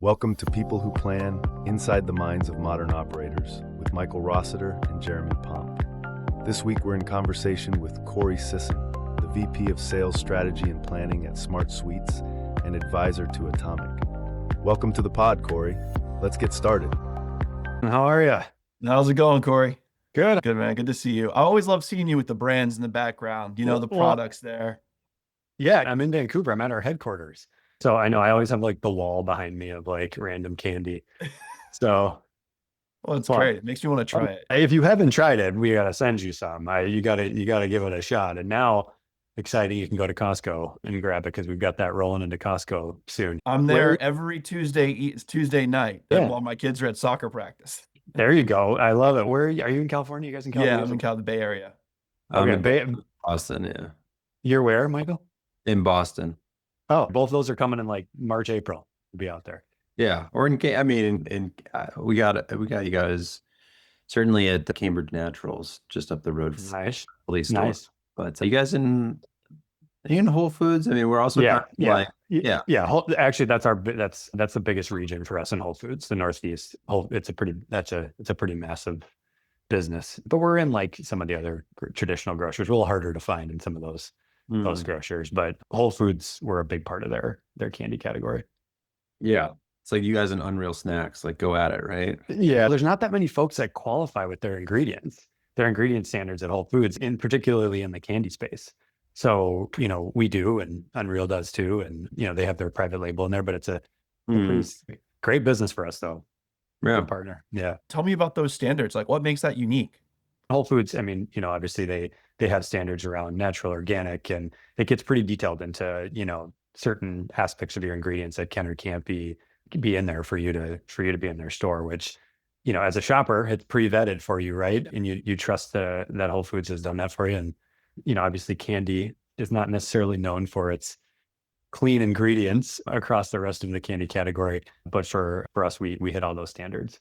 Welcome to People Who Plan Inside the Minds of Modern Operators with Michael Rossiter and Jeremy Pomp. This week we're in conversation with Corey Sisson, the VP of Sales Strategy and Planning at SmartSweets and advisor to Atomic. Welcome to the pod, Corey. Let's get started. How are you? How's it going, Corey? Good. Good, man. Good to see you. I always love seeing you with the brands in the background, the products there. Yeah, I'm in Vancouver. I'm at our headquarters. So I know I always have like the wall behind me of like random candy. So Well, it's great. It makes me want to try it. if you haven't tried it, we gotta send you some. You gotta give it a shot. And now, exciting, you can go to Costco and grab it because we've got that rolling into Costco soon. I'm there every Tuesday night while my kids are at soccer practice. There you go. I love it. Where are you in California? You guys in California? Yeah, I'm in the Bay Area. Okay, Boston, yeah. You're where, Michael? In Boston. Oh, both of those are coming in like March, April. We'll be out there. Yeah, or we got you guys certainly at the Cambridge Naturals, just up the road from Nice. Police store. Nice. But are you guys in Whole Foods? I mean, we're also yeah. Actually, that's the biggest region for us in Whole Foods, the Northeast. It's a pretty massive business. But we're in like some of the other traditional grocers. A little harder to find in some of those grocers, but Whole Foods were a big part of their candy category. Yeah. It's like you guys in Unreal Snacks, like go at it, right? Yeah. There's not that many folks that qualify with their ingredient standards at Whole Foods, and particularly in the candy space. So, we do, and Unreal does too. And, they have their private label in there, but it's a pretty great business for us though. Yeah. Good partner. Yeah. Tell me about those standards. Like what makes that unique? Whole Foods, I mean, obviously they have standards around natural, organic, and it gets pretty detailed into, certain aspects of your ingredients that can or can't be in there for you to be in their store, which, as a shopper, it's pre-vetted for you, right? And you trust that Whole Foods has done that for you. And, obviously candy is not necessarily known for its clean ingredients across the rest of the candy category. But for us, we hit all those standards.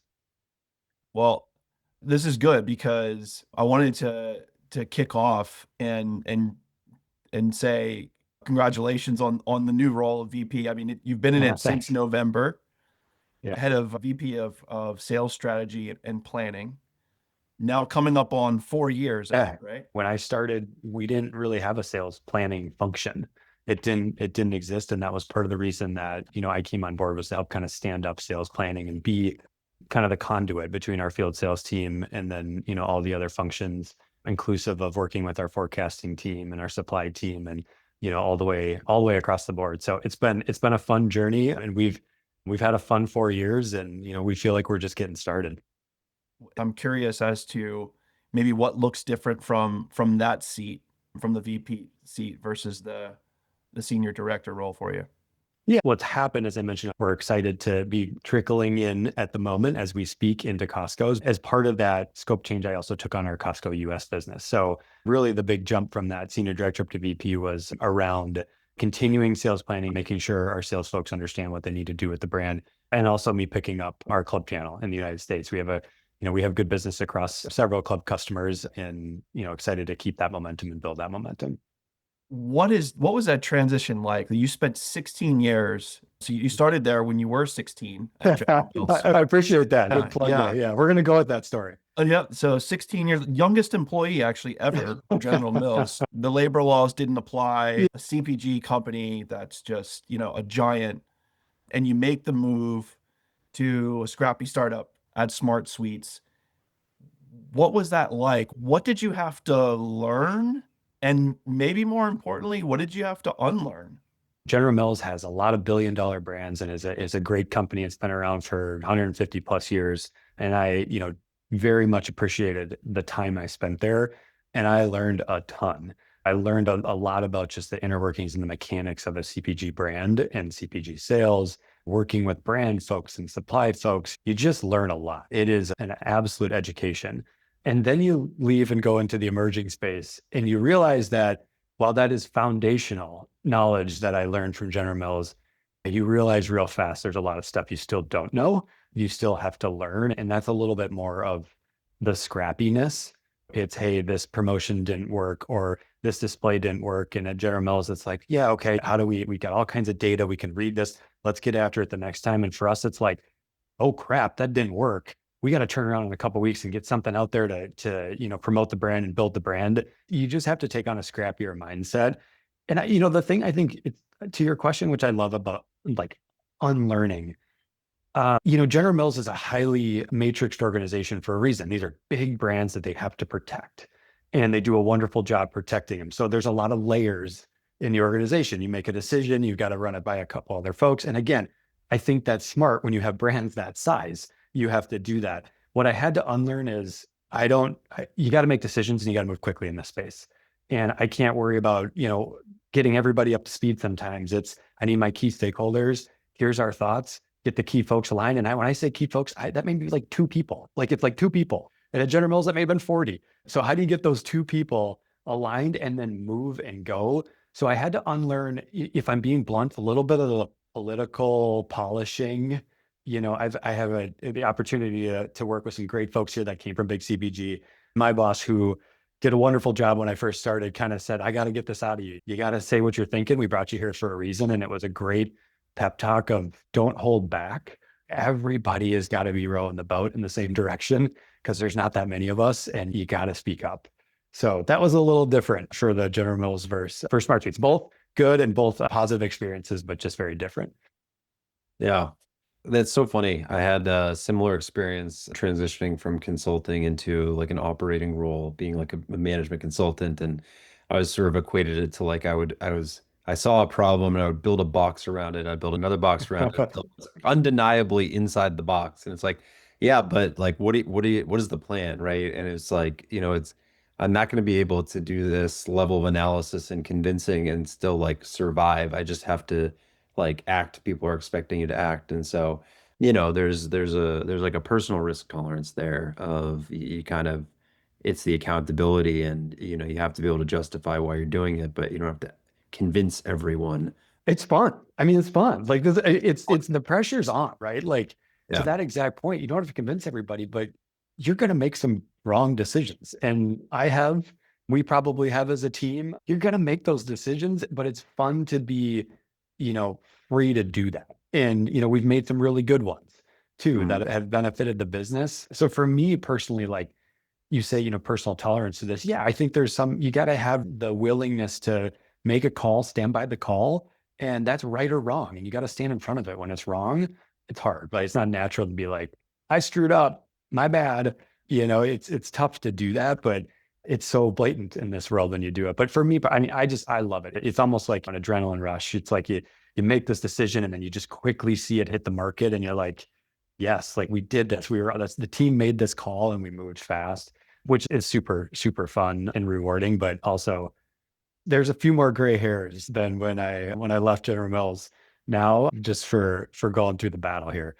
Well, this is good because I wanted to kick off and say congratulations on the new role of VP. I mean, you've been in it since November, head of VP of Sales Strategy and Planning. Now coming up on 4 years, right? When I started, we didn't really have a sales planning function. It didn't exist, and that was part of the reason that I came on board, was to help kind of stand up sales planning and be kind of the conduit between our field sales team and then, all the other functions, inclusive of working with our forecasting team and our supply team and, all the way across the board. So it's been a fun journey, and we've had a fun 4 years, and, we feel like we're just getting started. I'm curious as to maybe what looks different from that seat, from the VP seat versus the senior director role for you. Yeah, what's happened, as I mentioned, we're excited to be trickling in at the moment as we speak into Costco's. As part of that scope change, I also took on our Costco US business. So really the big jump from that senior director up to VP was around continuing sales planning, making sure our sales folks understand what they need to do with the brand, and also me picking up our club channel in the United States. We have good business across several club customers, and, excited to keep that momentum and build that momentum. What was that transition like? You spent 16 years. So you started there when you were 16. I appreciate that. Good plug there. Yeah, we're going to go with that story. Yeah. So 16 years, youngest employee actually ever at General Mills. The labor laws didn't apply. A CPG company that's just, a giant. And you make the move to a scrappy startup at SmartSweets. What was that like? What did you have to learn? And maybe more importantly, what did you have to unlearn? General Mills has a lot of billion-dollar brands and is a great company. It's been around for 150 plus years. And I, very much appreciated the time I spent there. And I learned a ton. I learned a lot about just the inner workings and the mechanics of a CPG brand and CPG sales, working with brand folks and supply folks. You just learn a lot. It is an absolute education. And then you leave and go into the emerging space, and you realize that while that is foundational knowledge that I learned from General Mills, you realize real fast there's a lot of stuff you still don't know. You still have to learn. And that's a little bit more of the scrappiness. It's, hey, this promotion didn't work, or this display didn't work. And at General Mills, it's like, yeah, okay, how do we got all kinds of data. We can read this. let's get after it the next time. And for us, it's like, oh crap, that didn't work. We got to turn around in a couple of weeks and get something out there to promote the brand and build the brand. You just have to take on a scrappier mindset. And the thing I think to your question, which I love about like unlearning, General Mills is a highly matrixed organization for a reason. These are big brands that they have to protect, and they do a wonderful job protecting them. So there's a lot of layers in the organization. You make a decision, you've got to run it by a couple other folks. And again, I think that's smart when you have brands that size. You have to do that. What I had to unlearn is you got to make decisions and you got to move quickly in this space. And I can't worry about, getting everybody up to speed sometimes. I need my key stakeholders. Here's our thoughts. Get the key folks aligned. And when I say key folks, that may be like 2 people. Like it's like 2 people. And at General Mills, that may have been 40. So how do you get those 2 people aligned and then move and go? So I had to unlearn, if I'm being blunt, a little bit of the political polishing. I have the opportunity to work with some great folks here that came from big CPG. My boss, who did a wonderful job when I first started, kind of said, I got to get this out of you. You got to say what you're thinking. We brought you here for a reason. And it was a great pep talk of don't hold back. Everybody has got to be rowing the boat in the same direction because there's not that many of us and you got to speak up. So that was a little different for the General Mills verse for SmartSweets. Both good and both positive experiences, but just very different. Yeah. That's so funny. I had a similar experience transitioning from consulting into like an operating role, being like a management consultant. And I was sort of equated it to like I saw a problem and I would build a box around it. I'd build another box around it. It's undeniably inside the box. And it's like, yeah, but like what is the plan? Right. And it's like, I'm not going to be able to do this level of analysis and convincing and still like survive. I just have to like act. People are expecting you to act. And so, there's like a personal risk tolerance there of you kind of, it's the accountability and, you have to be able to justify why you're doing it, but you don't have to convince everyone. It's fun. I mean, it's fun. Like it's the pressure's on, right? Like to that exact point, you don't have to convince everybody, but you're going to make some wrong decisions. And we probably have as a team, you're going to make those decisions, but it's fun to be, free to do that. And, we've made some really good ones too that have benefited the business. So for me personally, like you say, personal tolerance to this. Yeah, I think you got to have the willingness to make a call, stand by the call, and that's right or wrong. And you got to stand in front of it. When it's wrong, it's hard, but it's not natural to be like, I screwed up, my bad. It's tough to do that, but it's so blatant in this world when you do it. But for me, I mean, I love it. It's almost like an adrenaline rush. It's like you make this decision and then you just quickly see it hit the market and you're like, yes, like we did this. The team made this call and we moved fast, which is super, super fun and rewarding, but also there's a few more gray hairs than when I left General Mills now, just for going through the battle here.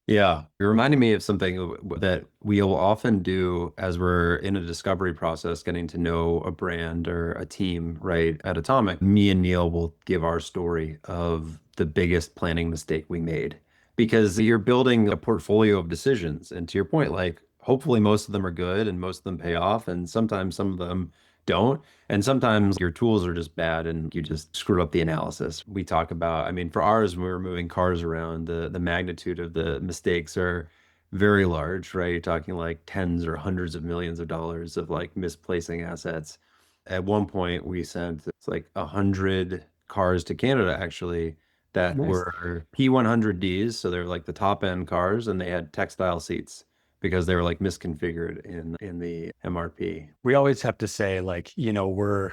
Yeah, you're reminding me of something that we'll often do as we're in a discovery process, getting to know a brand or a team, right? At Atomic, me and Neil will give our story of the biggest planning mistake we made because you're building a portfolio of decisions. And to your point, like hopefully most of them are good and most of them pay off. And sometimes some of them don't. And sometimes your tools are just bad and you just screwed up the analysis. We talk about, I mean, for ours, when we were moving cars around, the magnitude of the mistakes are very large, right? You're talking like tens or hundreds of millions of dollars of like misplacing assets. At one point, we sent like 100 cars to Canada, actually, that were P100Ds. So they're like the top end cars and they had textile seats because they were like misconfigured in the MRP. We always have to say like, we're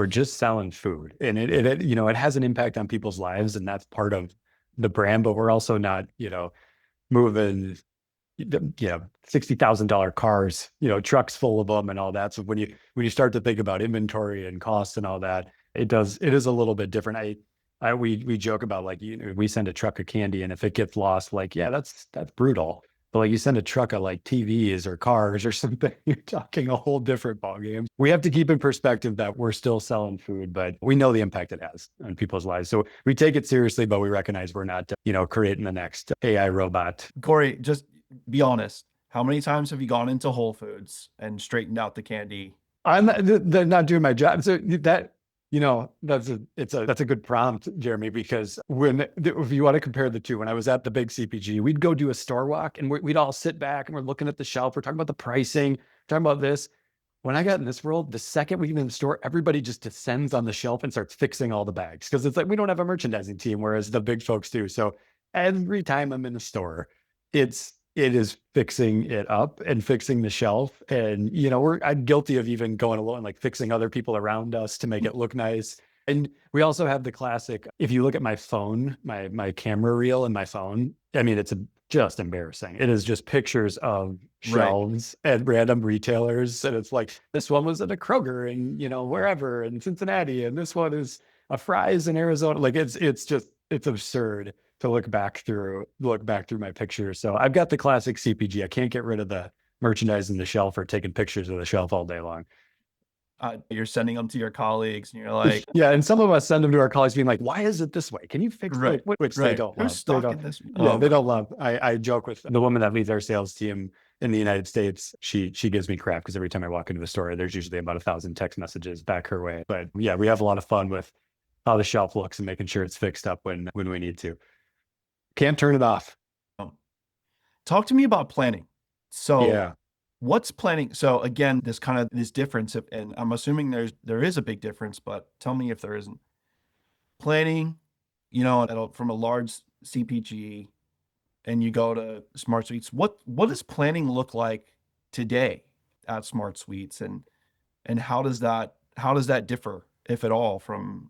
just selling food and it has an impact on people's lives and that's part of the brand, but we're also not, moving, $60,000 cars, trucks full of them and all that. So when you start to think about inventory and costs and all that, it is a little bit different. We joke about like, we send a truck of candy and if it gets lost, like, yeah, that's brutal. But like you send a truck of like TVs or cars or something, you're talking a whole different ballgame. We have to keep in perspective that we're still selling food, but we know the impact it has on people's lives. So we take it seriously, but we recognize we're not, creating the next AI robot. Corey, just be honest. How many times have you gone into Whole Foods and straightened out the candy? They're not doing my job. So That's a good prompt, Jeremy, because if you want to compare the two, when I was at the big CPG, we'd go do a store walk and we'd all sit back and we're looking at the shelf. We're talking about the pricing, talking about this. When I got in this world, the second we get in the store, everybody just descends on the shelf and starts fixing all the bags because it's like we don't have a merchandising team, whereas the big folks do. So every time I'm in the store, it is fixing it up and fixing the shelf. And, I'm guilty of even going along, like fixing other people around us to make it look nice. And we also have the classic, if you look at my phone, my camera reel in my phone, I mean, it's just embarrassing. It is just pictures of shelves at random retailers. And it's like, this one was at a Kroger and, wherever in Cincinnati. And this one is a Fry's in Arizona. Like it's absurd to look back through my pictures. So I've got the classic CPG. I can't get rid of the merchandising the shelf or taking pictures of the shelf all day long. You're sending them to your colleagues and you're like, yeah. And some of us send them to our colleagues being like, why is it this way? Can you fix it? Which they don't love. They don't love. I joke with the woman that leads our sales team in the United States. She gives me crap because every time I walk into the store, there's usually about 1,000 text messages back her way. But yeah, we have a lot of fun with how the shelf looks and making sure it's fixed up when we need to. Can't turn it off. Talk to me about planning. So yeah. What's planning? So again, this difference, and I'm assuming there is a big difference, but tell me if there isn't. Planning, from a large CPG, and you go to SmartSweets. What does planning look like today at SmartSweets, and how does that differ, if at all, from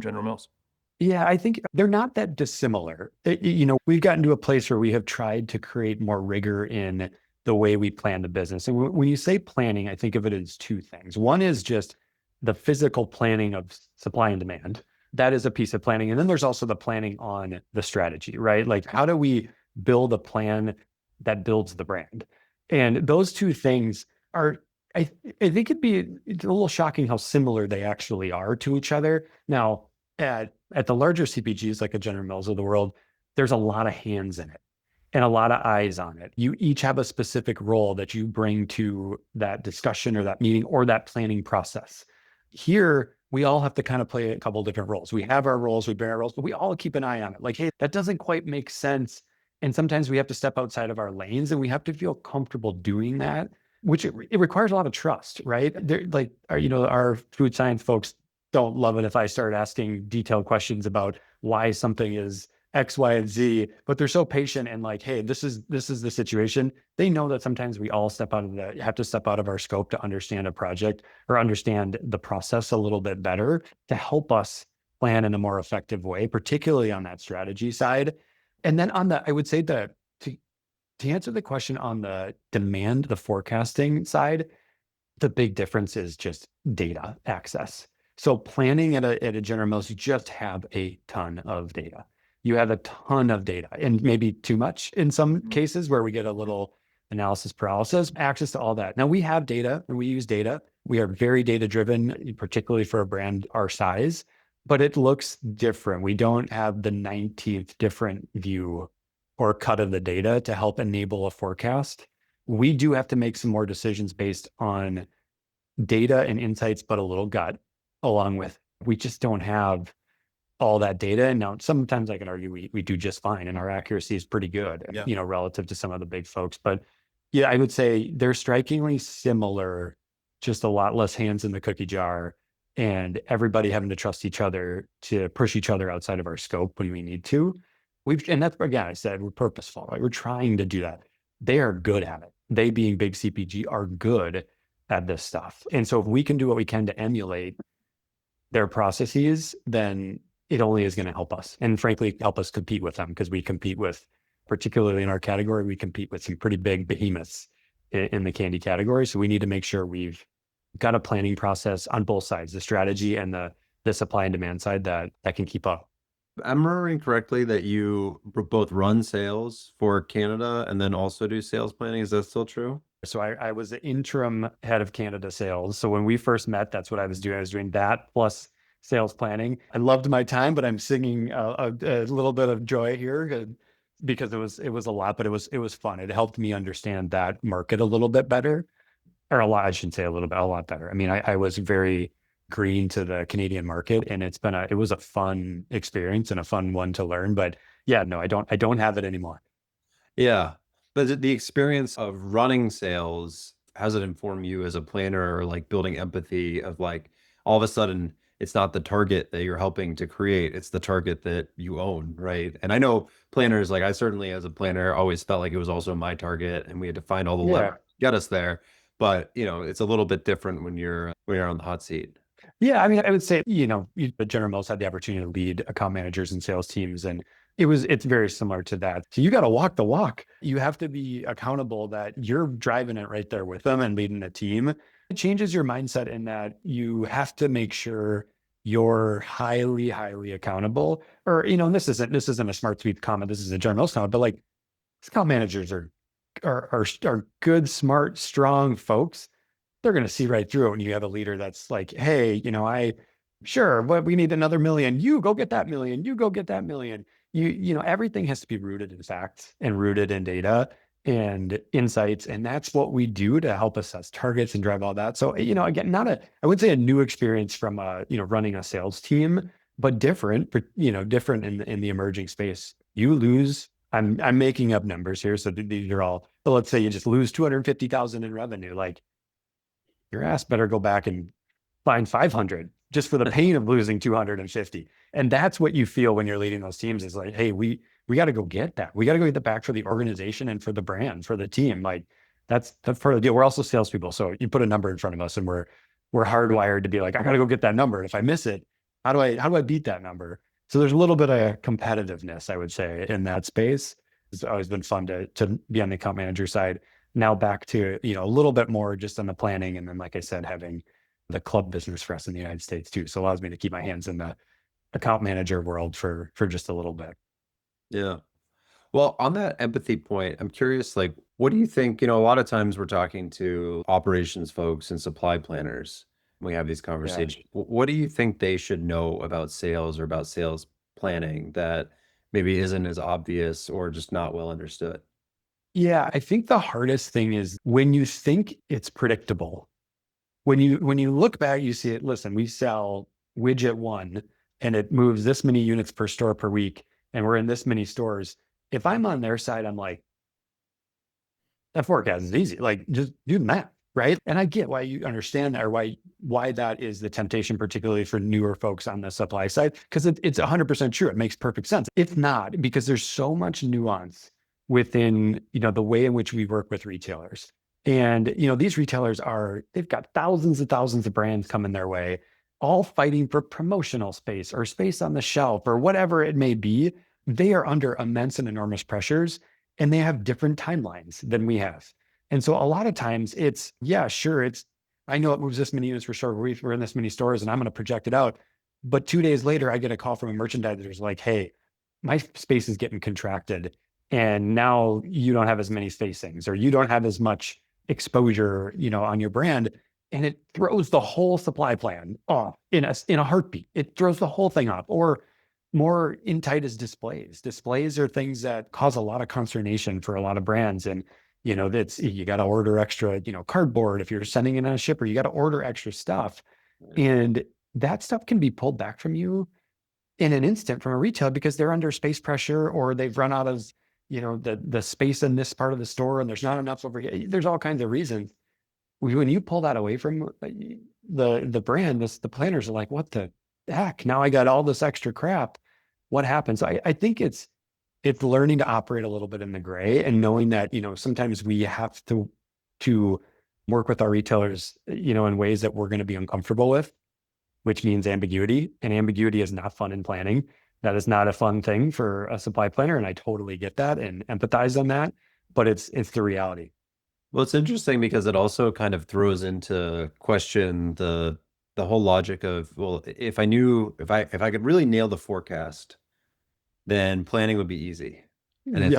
General Mills? Yeah, I think they're not that dissimilar. We've gotten to a place where we have tried to create more rigor in the way we plan the business. And when you say planning, I think of it as two things. One is just the physical planning of supply and demand. That is a piece of planning. And then there's also the planning on the strategy, right? Like, how do we build a plan that builds the brand? And those two things are, I think it's a little shocking how similar they actually are to each other. Now, at the larger CPGs like a General Mills of the world, there's a lot of hands in it and a lot of eyes on it. You each have a specific role that you bring to that discussion or that meeting or that planning process. Here, we all have to kind of play a couple different roles. We have our roles, we bear our roles, but we all keep an eye on it. Like, hey, that doesn't quite make sense. And sometimes we have to step outside of our lanes and we have to feel comfortable doing that, which it requires a lot of trust, right? Our food science folks don't love it if I start asking detailed questions about why something is X, Y, and Z, but they're so patient and like, hey, this is the situation. They know that sometimes we all have to step out of our scope to understand a project or understand the process a little bit better to help us plan in a more effective way, particularly on that strategy side. And then I would say that to answer the question on the demand, the forecasting side, the big difference is just data access. So planning at a General Mills, you just have a ton of data. You have a ton of data and maybe too much in some cases where we get a little analysis paralysis, access to all that. Now we have data and we use data. We are very data driven, particularly for a brand our size, but it looks different. We don't have the 19th different view or cut of the data to help enable a forecast. We do have to make some more decisions based on data and insights, but a little gut along with, we just don't have all that data. And now sometimes I can argue we do just fine and our accuracy is pretty good, relative to some of the big folks. But yeah, I would say they're strikingly similar, just a lot less hands in the cookie jar and everybody having to trust each other to push each other outside of our scope when we need to. And that's, again, I said, we're purposeful, right? We're trying to do that. They are good at it. They, being big CPG, are good at this stuff. And so if we can do what we can to emulate their processes, then it only is going to help us. And frankly, help us compete with them, because we compete with, particularly in our category, we compete with some pretty big behemoths in the candy category. So we need to make sure we've got a planning process on both sides, the strategy and the supply and demand side that can keep up. I'm remembering correctly that you both run sales for Canada and then also do sales planning. Is that still true? So I was the interim head of Canada sales. So when we first met, that's what I was doing. I was doing that plus sales planning. I loved my time, but I'm singing a little bit of joy here because it was a lot, but it was fun. It helped me understand that market a little bit better, or a lot. I shouldn't say a little bit, a lot better. I mean, I was very green to the Canadian market. And it was a fun experience and a fun one to learn. But yeah, no, I don't have it anymore. Yeah. But the experience of running sales, how does it inform you as a planner or like building empathy of like all of a sudden it's not the target that you're helping to create, it's the target that you own, right? And I know planners, like I certainly as a planner always felt like it was also my target and we had to find all the levers to get us there. But it's a little bit different when you're on the hot seat. Yeah, I mean, I would say, the General Mills had the opportunity to lead account managers and sales teams, and it's very similar to that. So you got to walk the walk. You have to be accountable that you're driving it right there with them and leading a team. It changes your mindset in that you have to make sure you're highly, highly accountable. Or, and this isn't a SmartSweets comment. This is a General Mills comment, but like account managers are good, smart, strong folks. They're going to see right through it when you have a leader that's like, hey, but we need another million. You go get that million. You go get that million. Everything has to be rooted in facts and rooted in data and insights. And that's what we do to help assess targets and drive all that. So, again, I would say a new experience from, running a sales team, but different, different in the emerging space. You lose, I'm making up numbers here. So these are all, but let's say you just lose 250,000 in revenue. Like, your ass better go back and find 500 just for the pain of losing 250. And that's what you feel when you're leading those teams is like, hey, we got to go get that. We got to go get that back for the organization and for the brand, for the team. Like that's part of the deal. We're also salespeople. So you put a number in front of us and we're hardwired to be like, I got to go get that number. And if I miss it, how do I beat that number? So there's a little bit of competitiveness, I would say, in that space. It's always been fun to be on the account manager side. Now back to, a little bit more just on the planning. And then, like I said, having the club business for us in the United States too. So allows me to keep my hands in the account manager world for just a little bit. Yeah. Well, on that empathy point, I'm curious, like, what do you think? A lot of times we're talking to operations folks and supply planners. We have these conversations. What do you think they should know about sales or about sales planning that maybe isn't as obvious or just not well understood? Yeah, I think the hardest thing is when you think it's predictable. When you look back, you see it. Listen, we sell widget one and it moves this many units per store per week, and we're in this many stores. If I'm on their side, I'm like, that forecast is easy. Like, just do the math, right? And I get why you understand that, or why that is the temptation, particularly for newer folks on the supply side, because it's 100% true. It makes perfect sense. If not, because there's so much nuance within, the way in which we work with retailers. And, these retailers they've got thousands and thousands of brands coming their way, all fighting for promotional space or space on the shelf or whatever it may be. They are under immense and enormous pressures, and they have different timelines than we have. And so a lot of times I know it moves this many units per store. We're in this many stores and I'm going to project it out. But 2 days later, I get a call from a merchandiser who's like, hey, my space is getting contracted. And now you don't have as many spacings or you don't have as much exposure, on your brand. And it throws the whole supply plan off in a heartbeat. It throws the whole thing off. Or more in tight is displays. Displays are things that cause a lot of consternation for a lot of brands. And, you got to order extra, cardboard. If you're sending it on a shipper, you got to order extra stuff. And that stuff can be pulled back from you in an instant from a retail because they're under space pressure or they've run out of, the space in this part of the store and there's not enough over here. There's all kinds of reasons. When you pull that away from the brand, the planners are like, what the heck? Now I got all this extra crap. What happens? I think it's learning to operate a little bit in the gray and knowing that, sometimes we have to work with our retailers, in ways that we're going to be uncomfortable with, which means ambiguity. And ambiguity is not fun in planning. That is not a fun thing for a supply planner. And I totally get that and empathize on that, but it's the reality. Well, it's interesting because it also kind of throws into question the whole logic of, well, if I could really nail the forecast, then planning would be easy. And it's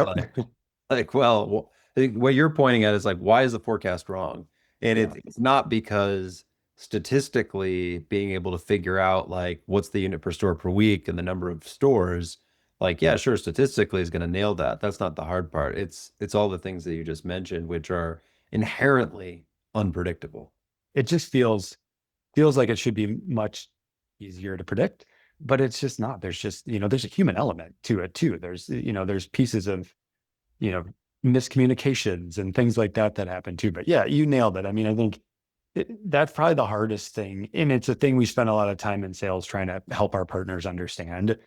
well, I think what you're pointing at is like, why is the forecast wrong? And it's not because statistically being able to figure out like what's the unit per store per week and the number of stores, like, yeah, sure, statistically is going to nail that. That's not the hard part. It's all the things that you just mentioned, which are inherently unpredictable. It just feels feels like it should be much easier to predict, but it's just not. There's just, there's a human element to it too. There's pieces of, miscommunications and things like that happen too. But yeah, you nailed it. I mean, I think that's probably the hardest thing. And it's a thing we spend a lot of time in sales trying to help our partners understand.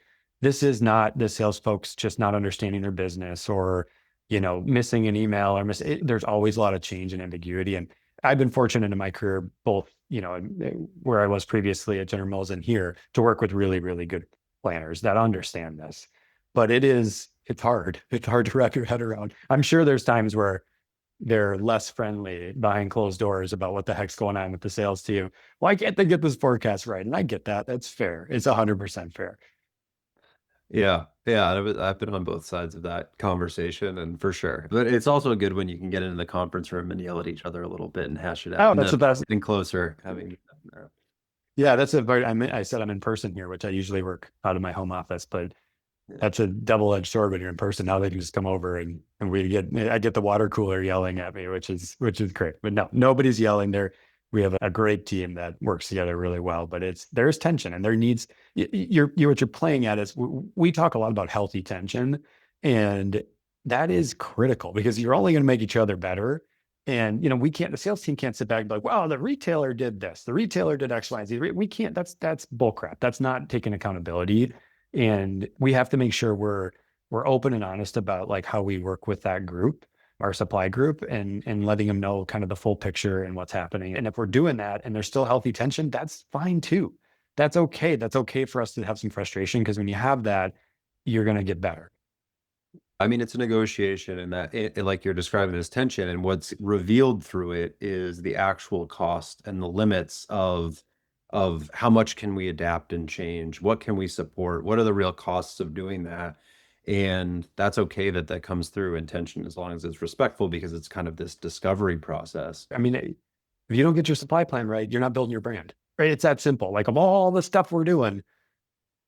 This is not the sales folks just not understanding their business or, missing an email or there's always a lot of change and ambiguity. And I've been fortunate in my career, both, where I was previously at General Mills and here, to work with really, really good planners that understand this. But it's hard. It's hard to wrap your head around. I'm sure there's times where they're less friendly behind closed doors about what the heck's going on with the sales team. Why can't they get this forecast right? And I get that. That's fair. It's 100% fair. Yeah. Yeah. I've been on both sides of that conversation, and for sure. But it's also good when you can get into the conference room and yell at each other a little bit and hash it out. Oh, that's the best. Getting closer, Yeah, that's I said I'm in person here, which I usually work out of my home office, but that's a double-edged sword when you're in person. Now they can just come over and I get the water cooler yelling at me, which is great. But no, nobody's yelling there. We have a great team that works together really well, but there's tension and there needs, what you're playing at is we talk a lot about healthy tension, and that is critical because you're only going to make each other better. And, the sales team can't sit back and be like, wow, the retailer did this, the retailer did X, Y, and Z. We can't, that's bullcrap. That's not taking accountability. And we have to make sure we're open and honest about like how we work with that group, our supply group, and letting them know kind of the full picture and what's happening. And if we're doing that and there's still healthy tension, that's fine too. That's okay. That's okay for us to have some frustration, because when you have that, you're going to get better. I mean, it's a negotiation, and like you're describing as tension, and what's revealed through it is the actual cost and the limits of how much can we adapt and change, what can we support, what are the real costs of doing that. And that's okay that comes through in tension, as long as it's respectful, because it's kind of this discovery process. I mean, if you don't get your supply plan right, you're not building your brand, right? It's that simple. Like, of all the stuff we're doing,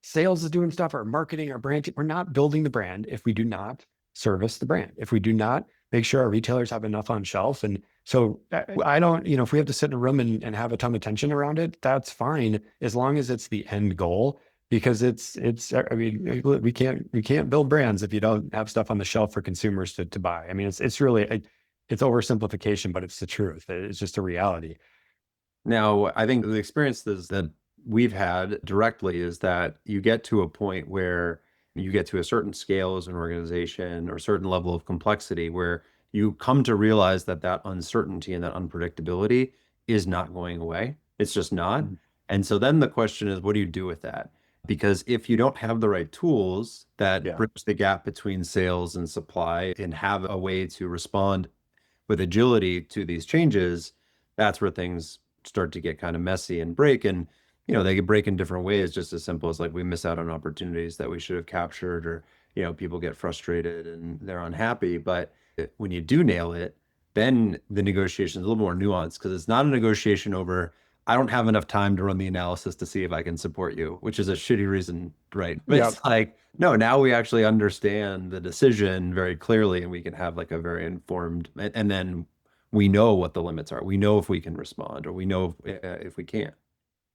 sales is doing stuff, our marketing, our brand, we're not building the brand if we do not service the brand, if we do not make sure our retailers have enough on shelf. And so I don't, if we have to sit in a room and have a ton of tension around it, that's fine, as long as it's the end goal. Because I mean, we can't build brands if you don't have stuff on the shelf for consumers to buy. I mean, it's really, it's oversimplification, but it's the truth. It's just a reality. Now, I think the experiences that we've had directly is that you get to a point where you get to a certain scale as an organization, or a certain level of complexity, where you come to realize that uncertainty and that unpredictability is not going away. It's just not. Mm-hmm. And so then the question is, what do you do with that? Because if you don't have the right tools that bridge the gap between sales and supply, and have a way to respond with agility to these changes, that's where things start to get kind of messy and break. And they could break in different ways, just as simple as like we miss out on opportunities that we should have captured, or, people get frustrated and they're unhappy. But when you do nail it, then the negotiation is a little more nuanced, because it's not a negotiation over, I don't have enough time to run the analysis to see if I can support you, which is a shitty reason, right? But it's like, no, now we actually understand the decision very clearly, and we can have like a very informed, and then we know what the limits are. We know if we can respond, or we know if we can't.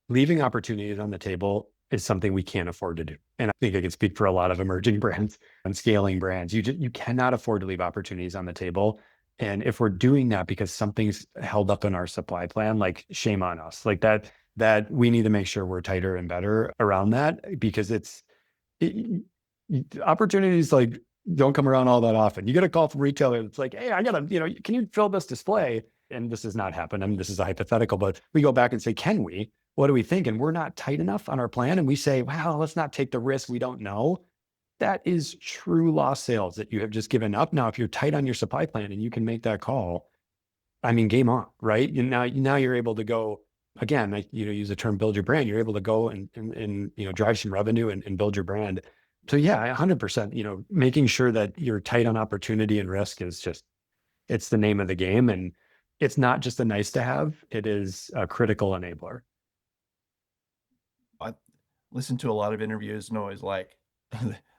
Leaving opportunities on the table is something we can't afford to do. And I think I can speak for a lot of emerging brands and scaling brands. You cannot afford to leave opportunities on the table. And if we're doing that because something's held up in our supply plan, like, shame on us. Like that we need to make sure we're tighter and better around that, because opportunities like don't come around all that often. You get a call from a retailer that's like, hey, I gotta, can you fill this display? And this has not happened. I mean, this is a hypothetical, but we go back and say, can we? What do we think? And we're not tight enough on our plan. And we say, wow, let's not take the risk. We don't know. That is true lost sales that you have just given up. Now, if you're tight on your supply plan and you can make that call, I mean, game on, right? Now you're able to go again, use the term build your brand. You're able to go and drive some revenue and build your brand. So yeah, 100%, making sure that you're tight on opportunity and risk is it's the name of the game. And it's not just a nice to have, it is a critical enabler. I listen to a lot of interviews and always like,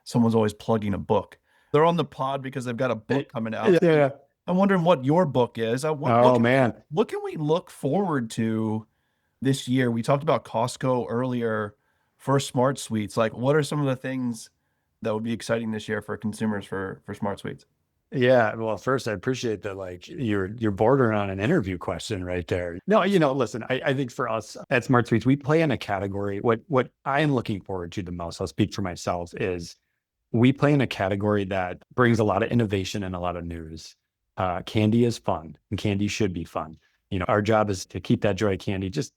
someone's always plugging a book. They're on the pod because they've got a book coming out. Yeah. I'm wondering what your book is. Man. What can we look forward to this year? We talked about Costco earlier for SmartSweets. Like, what are some of the things that would be exciting this year for consumers for SmartSweets? Yeah, well, first, I appreciate that. Like, you're bordering on an interview question right there. No, listen, I think for us at SmartSweets, we play in a category. What I am looking forward to the most, I'll speak for myself, is we play in a category that brings a lot of innovation and a lot of news. Candy is fun, and candy should be fun. Our job is to keep that joy of candy just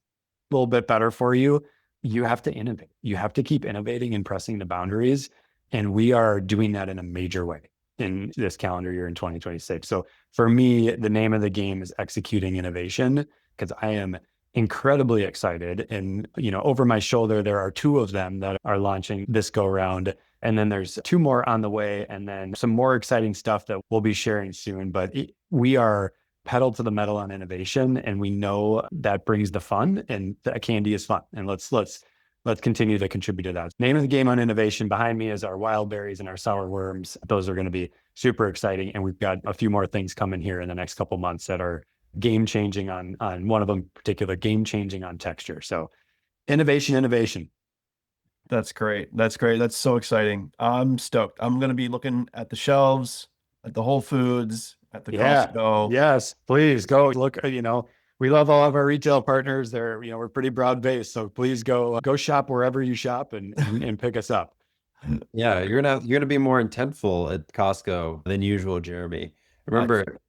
a little bit better for you. You have to innovate. You have to keep innovating and pressing the boundaries. And we are doing that in a major way in this calendar year in 2026. So for me, the name of the game is executing innovation, because I am incredibly excited. And, over my shoulder, there are 2 of them that are launching this go round. And then there's 2 more on the way, and then some more exciting stuff that we'll be sharing soon. But we are pedal to the metal on innovation, and we know that brings the fun, and the candy is fun. And let's continue to contribute to that. Name of the game on innovation behind me is our wild berries and our sour worms. Those are going to be super exciting. And we've got a few more things coming here in the next couple months that are game changing on one of them in particular, game changing on texture. So innovation. That's great. That's great. That's so exciting. I'm stoked. I'm going to be looking at the shelves, at the Whole Foods, at the Costco. Yes, please go look. We love all of our retail partners. We're pretty broad based. So please go shop wherever you shop and pick us up. Yeah, you're gonna be more intentful at Costco than usual, Jeremy. Remember,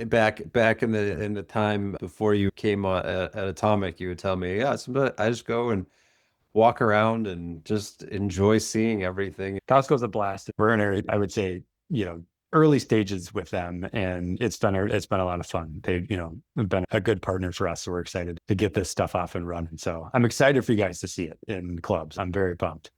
back in the time before you came on at Atomic, you would tell me, yeah, I just go and walk around and just enjoy seeing everything. Costco's a blast. We're in I would say, early stages with them, and it's been a lot of fun. They've been a good partner for us, so we're excited to get this stuff off and running. So I'm excited for you guys to see it in clubs. I'm very pumped.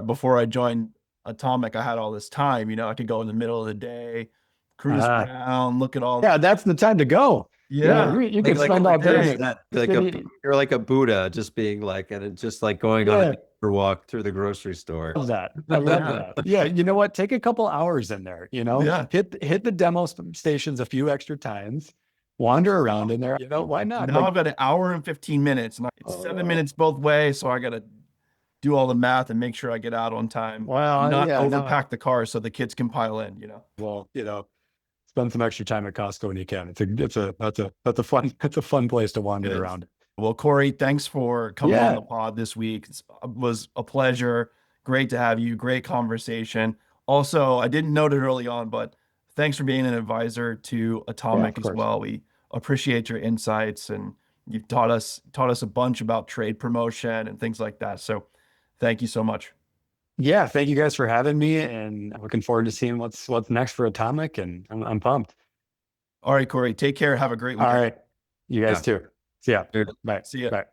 Before I joined Atomic, I had all this time. I could go in the middle of the day, cruise around, look at all. Yeah, that's the time to go. Yeah, you can spend all day. You're like a Buddha, just being like, and just like going on a walk through the grocery store. I love that. Yeah, you know what? Take a couple hours in there. Hit the demo stations a few extra times. Wander around in there. Why not? Now I've got an hour and 15 minutes, and it's 7 minutes both ways, so I got to do all the math and make sure I get out on time. Well, not overpack the car so the kids can pile in. Well, spend some extra time at Costco when you can. That's a fun place to wander around. Well, Corey, thanks for coming on the pod this week. It was a pleasure. Great to have you. Great conversation. Also, I didn't note it early on, but thanks for being an advisor to Atomic as well. We appreciate your insights, and you've taught us a bunch about trade promotion and things like that. So thank you so much. Yeah, thank you guys for having me, and I'm looking forward to seeing what's next for Atomic, and I'm pumped. All right, Corey, take care. Have a great weekend. All right. You guys too. See ya. Bye. See ya. Bye.